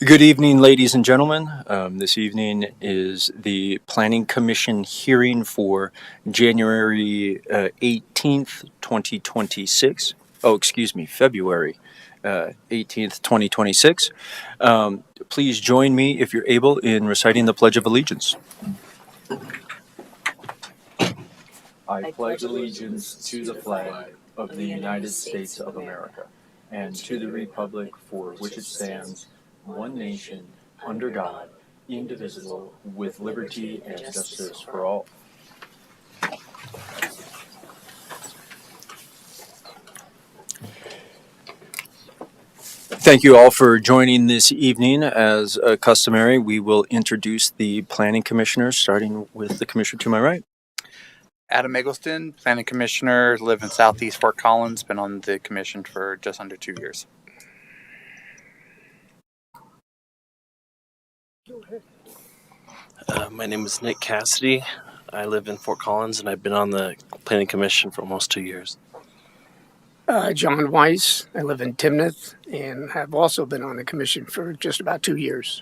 Good evening, ladies and gentlemen. This evening is the Planning Commission hearing for January 18th, 2026. Oh, excuse me, February 18th, 2026. Please join me, if you're able, in reciting the Pledge of Allegiance. I pledge allegiance to the flag of the United States of America and to the republic for which it stands, one nation, under God, indivisible, with liberty and justice for all. Thank you all for joining this evening. As customary, we will introduce the planning commissioners, starting with the commissioner to my right. Adam Eggleston, Planning Commissioner, live in Southeast Fort Collins, been on the commission for just under 2 years. My name is Nick Cassidy. I live in Fort Collins, and I've been on the Planning Commission for almost 2 years. John Weiss. I live in Timnath and have also been on the commission for just about 2 years.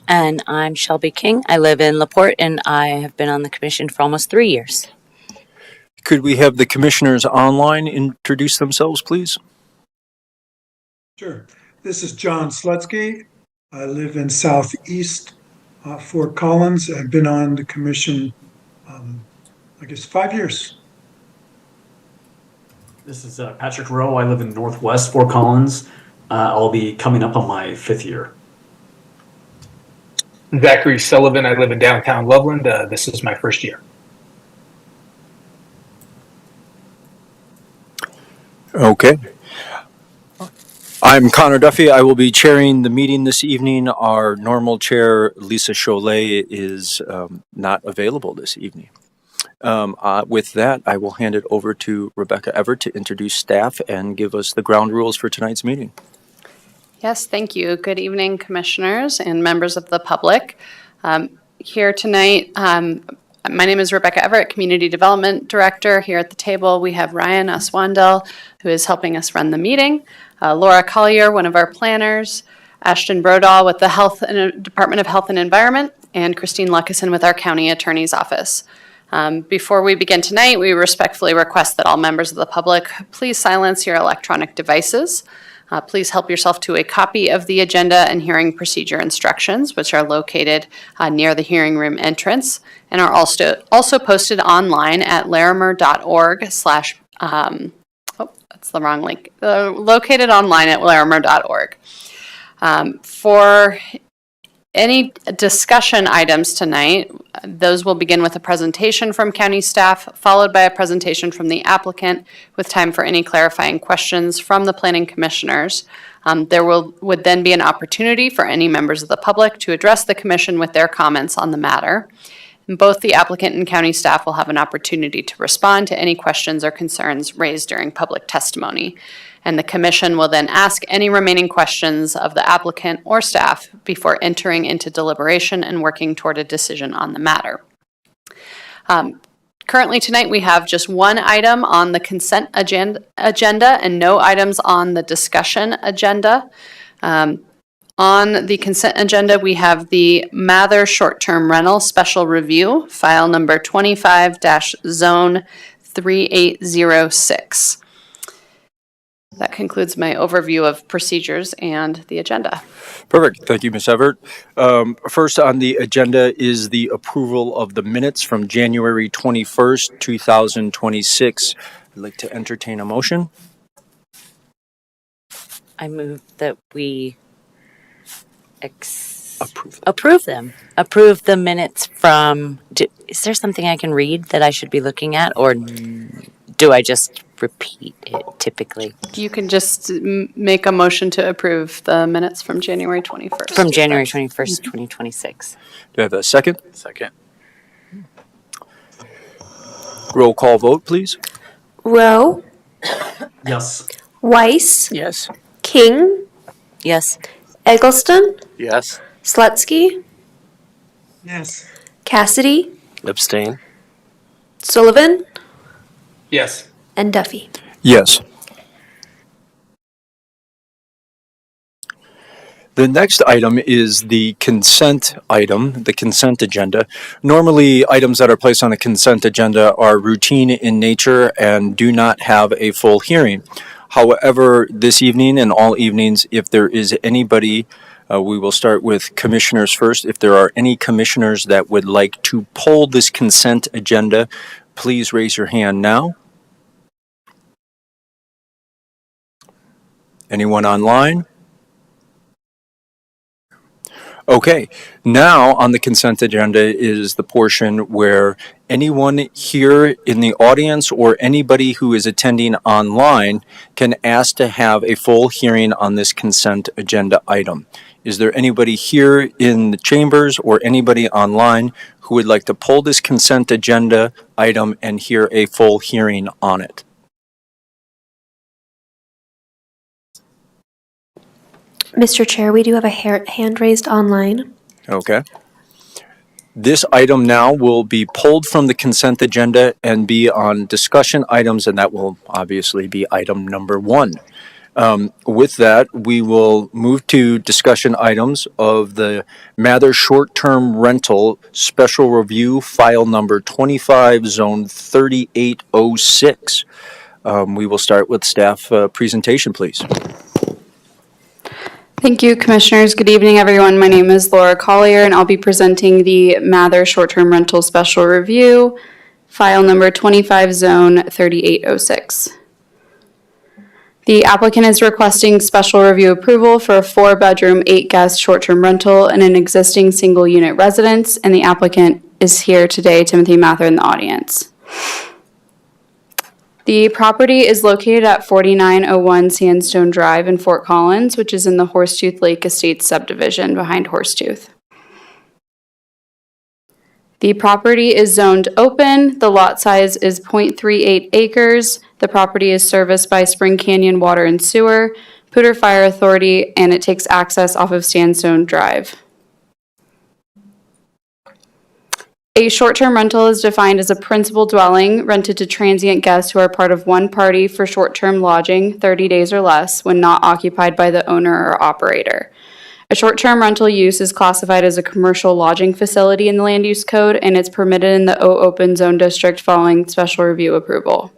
And I'm Shelby King. I live in LaPorte, and I have been on the commission for almost 3 years. Could we have the commissioners online introduce themselves, please? Sure. This is John Slutsky. I live in Southeast Fort Collins. I've been on the commission, 5 years. This is Patrick Rowe. I live in Northwest Fort Collins. I'll be coming up on my 5th year. Zachary Sullivan. I live in downtown Loveland. This is my 1st year. Okay. I'm Connor Duffy. I will be chairing the meeting this evening. Our normal chair, Lisa Cholet, is not available this evening. With that, I will hand it over to Rebecca Everett to introduce staff and give us the ground rules for tonight's meeting. Yes, thank you. Good evening, commissioners and members of the public. Here tonight, my name is Rebecca Everett, Community Development Director. Here at the table, we have Ryan Oswandel, who is helping us run the meeting, Laura Collier, one of our planners, Ashton Brodahl with the Department of Health and Environment, and Christine Luckison with our County Attorney's Office. Before we begin tonight, we respectfully request that all members of the public please silence your electronic devices. Please help yourself to a copy of the agenda and hearing procedure instructions, which are located near the hearing room entrance and are also posted online at larimer.org that's the wrong link. Located online at larimer.org. For any discussion items tonight, those will begin with a presentation from county staff, followed by a presentation from the applicant with time for any clarifying questions from the planning commissioners. There would then be an opportunity for any members of the public to address the commission with their comments on the matter. And both the applicant and county staff will have an opportunity to respond to any questions or concerns raised during public testimony. And the commission will then ask any remaining questions of the applicant or staff before entering into deliberation and working toward a decision on the matter. Currently tonight we have just one item on the consent agenda and no items on the discussion agenda. On the consent agenda, we have the Mather short-term rental special review, file number 25-zone 3806. That concludes my overview of procedures and the agenda. Perfect. Thank you, Ms. Everett. First on the agenda is the approval of the minutes from January 21st, 2026. I'd like to entertain a motion. I move that we approve them. Approve the minutes from... Is there something I can read that I should be looking at, or do I just repeat it typically? You can just make a motion to approve the minutes from January 21st. From January 21st, 2026. Do I have a second? Second. Roll call vote, please. Rowe, Yes. Weiss, Yes. King, Yes. Eggleston, Yes. Slutsky, Yes. Cassidy, Abstain. Sullivan, Yes. and Duffy. Yes. The next item is the consent item, the consent agenda. Normally, items that are placed on the consent agenda are routine in nature and do not have a full hearing. However, this evening and all evenings, if there is anybody, we will start with commissioners first. If there are any commissioners that would like to poll this consent agenda, please raise your hand now. Anyone online? Okay, now on the consent agenda is the portion where anyone here in the audience or anybody who is attending online can ask to have a full hearing on this consent agenda item. Is there anybody here in the chambers or anybody online who would like to pull this consent agenda item and hear a full hearing on it? Mr. Chair, we do have a hand raised online. Okay. This item now will be pulled from the consent agenda and be on discussion items, and that will obviously be item number 1. With that, we will move to discussion items of the Mather short-term rental special review file number 25, zone 3806. We will start with staff presentation, please. Thank you, Commissioners. Good evening, everyone. My name is Laura Collier, and I'll be presenting the Mather Short-Term Rental Special Review, file number 25, zone 3806. The applicant is requesting special review approval for a 4-bedroom, 8-guest short-term rental in an existing single-unit residence, and the applicant is here today, Timothy Mather, in the audience. The property is located at 4901 Sandstone Drive in Fort Collins, which is in the Horsetooth Lake Estates subdivision behind Horsetooth. The property is zoned open. The lot size is 0.38 acres. The property is serviced by Spring Canyon Water and Sewer, Poudre Fire Authority, and it takes access off of Sandstone Drive. A short-term rental is defined as a principal dwelling rented to transient guests who are part of one party for short-term lodging, 30 days or less, when not occupied by the owner or operator. A short-term rental use is classified as a commercial lodging facility in the Land Use Code, and it's permitted in the O Open Zone District following special review approval.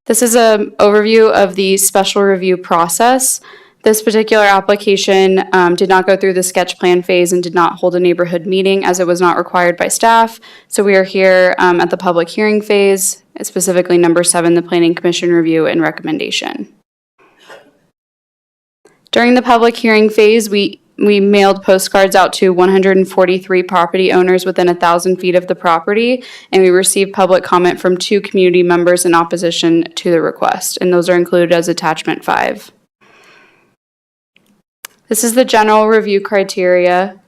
This is an overview of the special review process. This particular application did not go through the sketch plan phase and did not hold a neighborhood meeting as it was not required by staff. So we are here at the public hearing phase, specifically number 7, the Planning Commission review and recommendation. During the public hearing phase, we mailed postcards out to 143 property owners within 1,000 feet of the property, and we received public comment from 2 community members in opposition to the request, and those are included as attachment 5. This is the general review criteria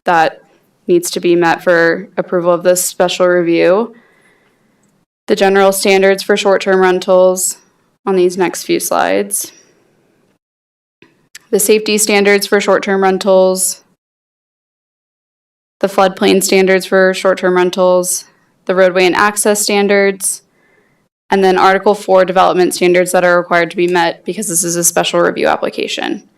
that needs to be met for approval of this special review. The general standards for short-term rentals on these next few slides. The safety standards for short-term rentals. The floodplain standards for short-term rentals. The roadway and access standards. And then Article 4 development standards that are required to be met because this is a special review application.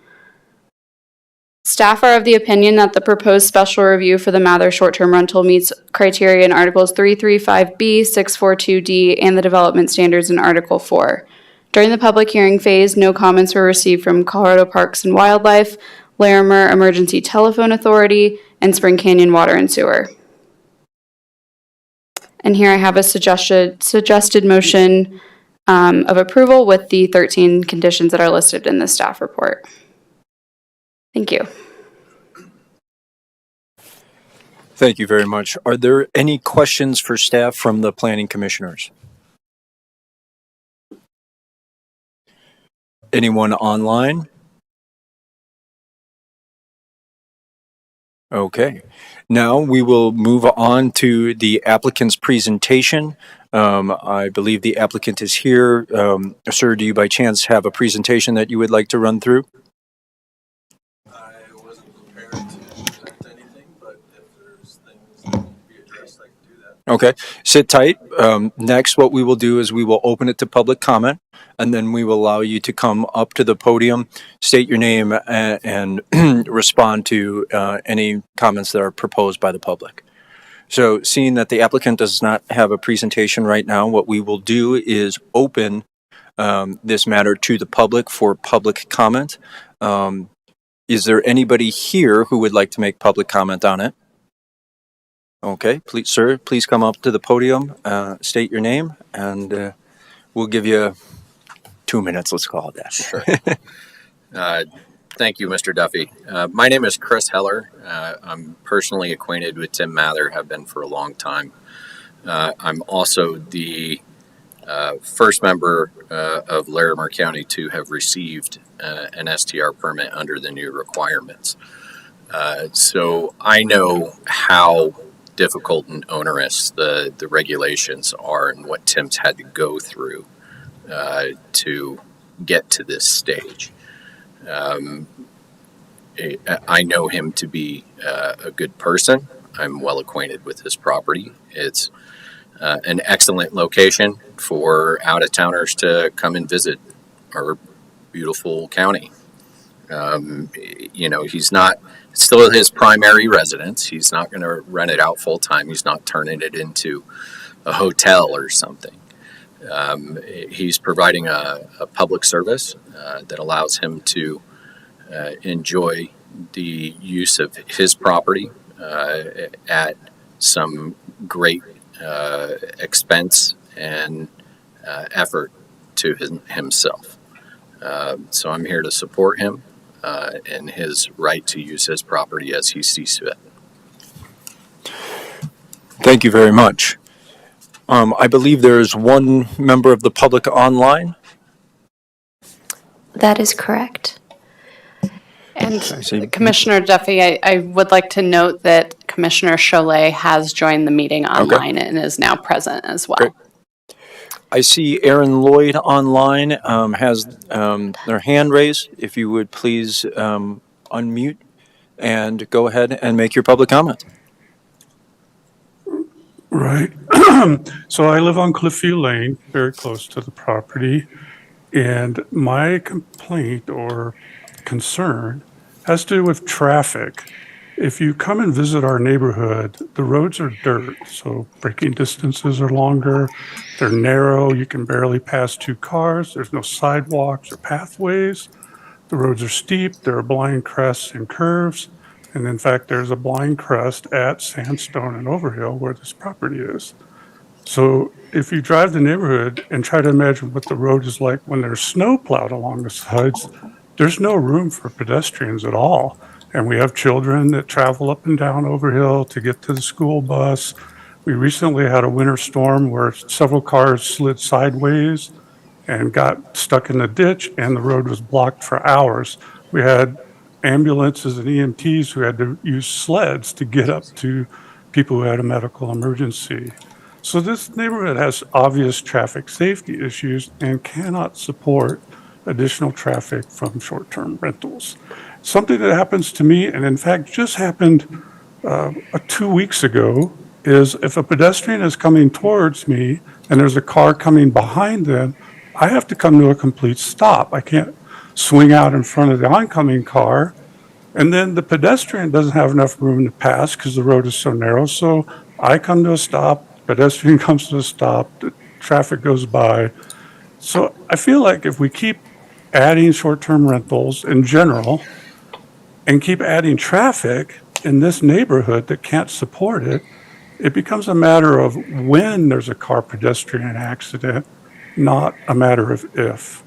Staff are of the opinion that the proposed special review for the Mather short-term rental meets criteria in Articles 335B, 642D, and the development standards in Article 4. During the public hearing phase, no comments were received from Colorado Parks and Wildlife, Larimer Emergency Telephone Authority, and Spring Canyon Water and Sewer. And here I have a suggested motion of approval with the 13 conditions that are listed in the staff report. Thank you. Thank you very much. Are there any questions for staff from the planning commissioners? Anyone online? Okay. Now we will move on to the applicant's presentation. I believe the applicant is here. Sir, do you by chance have a presentation that you would like to run through? I wasn't prepared to present anything, but if there's things that need to be addressed, I can do that. Okay, sit tight. Next, what we will do is we will open it to public comment, and then we will allow you to come up to the podium, state your name, and respond to any comments that are proposed by the public. So, seeing that the applicant does not have a presentation right now, what we will do is open this matter to the public for public comment. Is there anybody here who would like to make public comment on it? Okay, please, sir, please come up to the podium, state your name, and we'll give you 2 minutes, let's call it that. Sure. Thank you, Mr. Duffy. My name is Chris Heller. I'm personally acquainted with Tim Mather, have been for a long time. I'm also the first member of Larimer County to have received an STR permit under the new requirements. So I know how difficult and onerous the regulations are and what Tim's had to go through to get to this stage. I know him to be a good person. I'm well acquainted with his property. It's an excellent location for out-of-towners to come and visit our beautiful county. He's not still his primary residence. He's not going to rent it out full time. He's not turning it into a hotel or something. He's providing a public service that allows him to enjoy the use of his property at some great expense and effort to himself. So I'm here to support him in his right to use his property as he sees fit. Thank you very much. I believe there is one member of the public online. That is correct. And Commissioner Duffy, I would like to note that Commissioner Cholet has joined the meeting online and is now present as well. Great. I see Aaron Lloyd online has their hand raised. If you would please unmute and go ahead and make your public comment. Right. So I live on Cliffview Lane, very close to the property. And my complaint or concern has to do with traffic. If you come and visit our neighborhood, the roads are dirt, so braking distances are longer, they're narrow, you can barely pass two cars, there's no sidewalks or pathways, the roads are steep, there are blind crests and curves, and in fact, there's a blind crest at Sandstone and Overhill where this property is. So if you drive the neighborhood and try to imagine what the road is like when there's snow plowed along the sides, there's no room for pedestrians at all. And we have children that travel up and down Overhill to get to the school bus. We recently had a winter storm where several cars slid sideways and got stuck in the ditch, and the road was blocked for hours. We had ambulances and EMTs who had to use sleds to get up to people who had a medical emergency. So this neighborhood has obvious traffic safety issues and cannot support additional traffic from short-term rentals. Something that happens to me, and in fact just happened 2 weeks ago, is if a pedestrian is coming towards me and there's a car coming behind them, I have to come to a complete stop. I can't swing out in front of the oncoming car. And then the pedestrian doesn't have enough room to pass because the road is so narrow. So I come to a stop, pedestrian comes to a stop, the traffic goes by. So I feel like if we keep adding short-term rentals in general and keep adding traffic in this neighborhood that can't support it, it becomes a matter of when there's a car pedestrian accident, not a matter of if.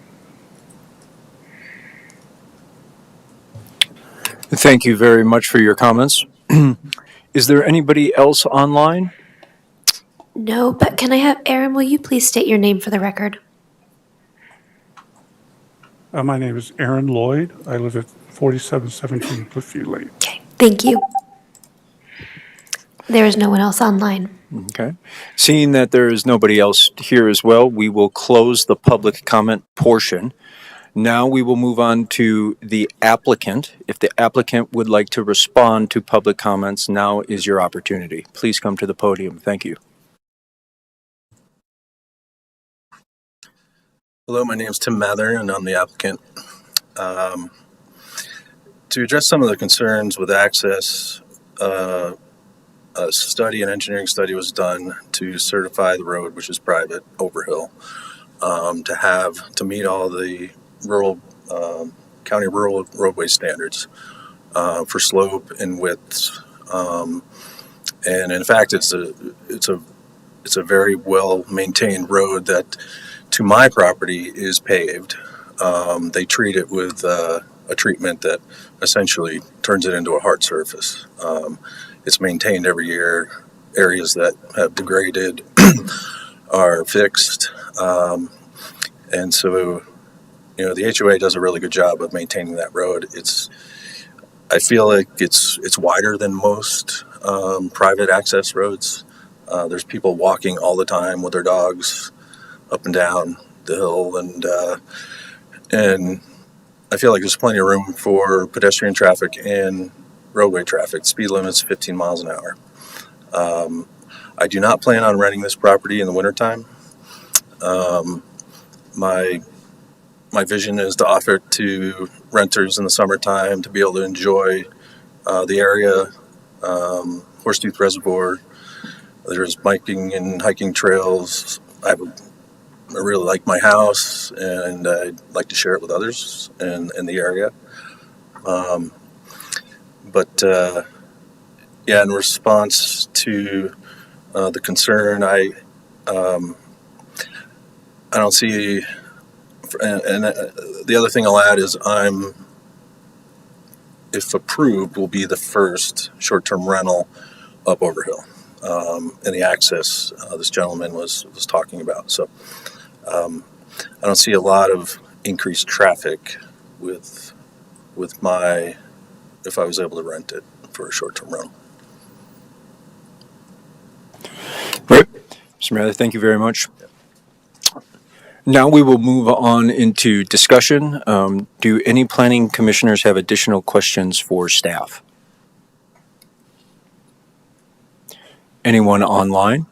Thank you very much for your comments. Is there anybody else online? No, but can I have, Aaron, will you please state your name for the record? My name is Aaron Lloyd. I live at 4717 Cliffview Lane. Okay, thank you. There is no one else online. Okay. Seeing that there is nobody else here as well, we will close the public comment portion. Now we will move on to the applicant. If the applicant would like to respond to public comments, now is your opportunity. Please come to the podium. Thank you. Hello, my name is Tim Mather, and I'm the applicant. Um, to address some of the concerns with access, a study, an engineering study was done to certify the road, which is private, Overhill, to meet all the rural, county rural roadway standards for slope and width. And in fact, it's a very well maintained road that, to my property, is paved. They treat it with a treatment that essentially turns it into a hard surface. It's maintained every year. Areas that have degraded are fixed, and so the HOA does a really good job of maintaining that road. I feel like it's wider than most private access roads. There's people walking all the time with their dogs up and down the hill, and I feel like there's plenty of room for pedestrian traffic and roadway traffic. Speed limit's 15 miles an hour. I do not plan on renting this property in the wintertime. My vision is to offer it to renters in the summertime to be able to enjoy the area, Horsetooth Reservoir. There's biking and hiking trails. I really like my house, and I'd like to share it with others in the area. Yeah, in response to the concern, I don't see, and the other thing I'll add is if approved, will be the first short-term rental up Overhill, and the access this gentleman was talking about. So I don't see a lot of increased traffic with if I was able to rent it for a short-term rental. Right. Mr. Mather, thank you very much. Now we will move on into discussion. Do any planning commissioners have additional questions for staff? Anyone online?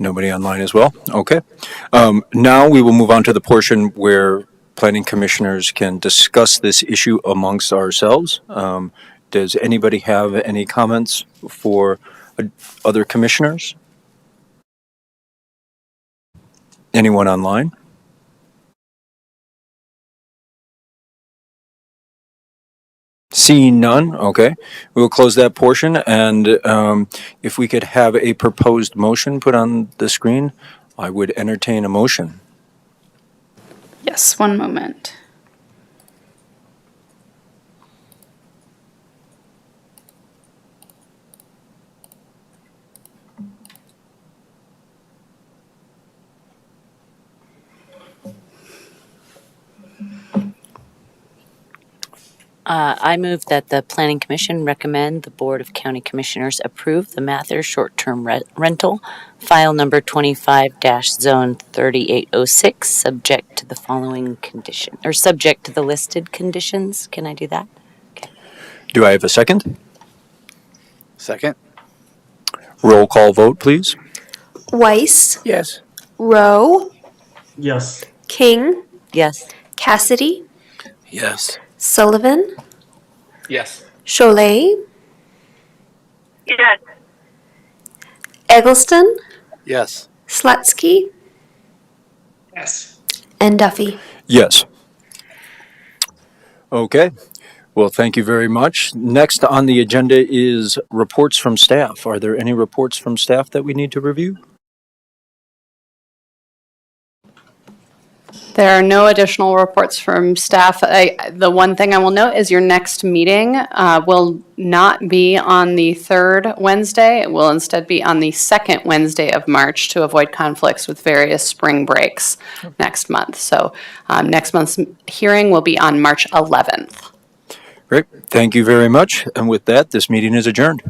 Nobody online as well? Okay. Now we will move on to the portion where planning commissioners can discuss this issue amongst ourselves. Does anybody have any comments for other commissioners? Anyone online? Seeing none, okay. We will close that portion, and if we could have a proposed motion put on the screen, I would entertain a motion. Yes, one moment. I move that the Planning Commission recommend the Board of County Commissioners approve the Mather short-term rental, file number 25-zone 3806, subject to the following condition, or subject to the listed conditions. Can I do that? Okay. Do I have a second? Second. Roll call vote, please. Weiss, Yes. Rowe, Yes. King, Yes. Cassidy, Yes. Sullivan, Yes. Cholet, Yes. Eggleston, Yes. Slutsky, Yes. and Duffy. Yes. Okay. Well, thank you very much. Next on the agenda is reports from staff. Are there any reports from staff that we need to review? There are no additional reports from staff. The one thing I will note is your next meeting will not be on the third Wednesday. It will instead be on the second Wednesday of March to avoid conflicts with various spring breaks next month. So next month's hearing will be on March 11th. Great. Thank you very much. And with that, this meeting is adjourned.